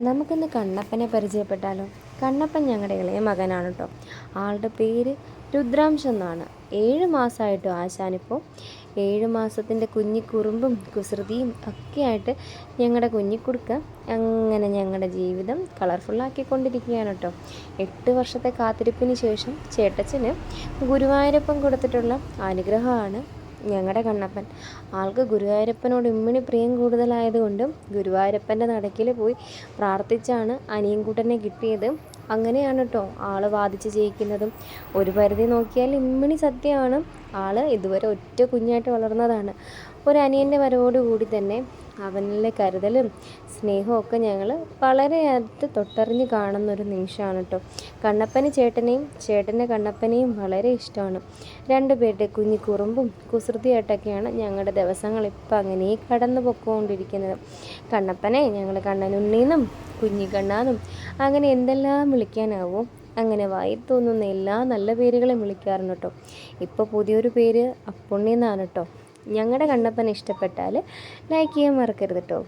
നമുക്കിന്ന് കണ്ണപ്പനെ പരിചയപ്പെട്ടാലോ? കണ്ണപ്പൻ ഞങ്ങളുടെ ഇളയ മകനാണ് കേട്ടോ. ആളുടെ പേര് രുദ്രാംശം എന്നാണ്. 7 മാസമായിട്ടും ആശാനിപ്പോൾ 7 മാസത്തിൻ്റെ കുഞ്ഞിക്കുറുമ്പും കുസൃതിയും ഒക്കെ ആയിട്ട് ഞങ്ങളുടെ കുഞ്ഞിക്കുടുക്ക അങ്ങനെ ഞങ്ങളുടെ ജീവിതം കളർഫുള്ളാക്കിക്കൊണ്ടിരിക്കുകയാണ് കേട്ടോ. 8 വർഷത്തെ കാത്തിരിപ്പിന് ശേഷം ചേട്ടച്ചന് ഗുരുവായൂരപ്പൻ കൊടുത്തിട്ടുള്ള അനുഗ്രഹമാണ് ഞങ്ങളുടെ കണ്ണപ്പൻ. ആൾക്ക് ഗുരുവായൂരപ്പനോട് ഇമ്മിണി പ്രിയം കൂടുതലായതുകൊണ്ടും ഗുരുവായൂരപ്പൻ്റെ നടക്കിൽ പോയി പ്രാർത്ഥിച്ചാണ് അനിയൻകുട്ടനെ കിട്ടിയത്. അങ്ങനെയാണ് കേട്ടോ ആൾ വാദിച്ച് ജയിക്കുന്നതും. ഒരു പരിധി നോക്കിയാൽ ഇമ്മിണി സത്യമാണ്. ആൾ ഇതുവരെ ഒറ്റ കുഞ്ഞായിട്ട് വളർന്നതാണ്. ഒരു അനിയൻ്റെ വരവോടുകൂടി തന്നെ അവനിലെ കരുതലും സ്നേഹവും ഒക്കെ ഞങ്ങൾ വളരെ അടുത്ത് തൊട്ടറിഞ്ഞ് കാണുന്നൊരു നിമിഷമാണ് കേട്ടോ. കണ്ണപ്പന് ചേട്ടനെയും ചേട്ടൻ്റെ കണ്ണപ്പനെയും വളരെ ഇഷ്ടമാണ്. രണ്ടുപേരുടെ കുഞ്ഞിക്കുറുമ്പും കുസൃതിയായിട്ടൊക്കെയാണ് ഞങ്ങളുടെ ദിവസങ്ങൾ ഇപ്പം അങ്ങനെ കടന്നു പൊക്കോണ്ടിരിക്കുന്നത്. കണ്ണപ്പനെ ഞങ്ങൾ കണ്ണനുണ്ണീന്നും കുഞ്ഞിക്കണ്ണാന്നും അങ്ങനെ എന്തെല്ലാം വിളിക്കാനാവോ അങ്ങനെ വായി തോന്നുന്ന എല്ലാ നല്ല പേരുകളും വിളിക്കാറുണ്ട് കേട്ടോ. ഇപ്പോൾ പുതിയൊരു പേര് അപ്പുണ്ണി എന്നാണ് കേട്ടോ. ഞങ്ങളുടെ കണ്ണപ്പനെ ഇഷ്ടപ്പെട്ടാൽ ലൈക്ക് ചെയ്യാൻ മറക്കരുത് കേട്ടോ.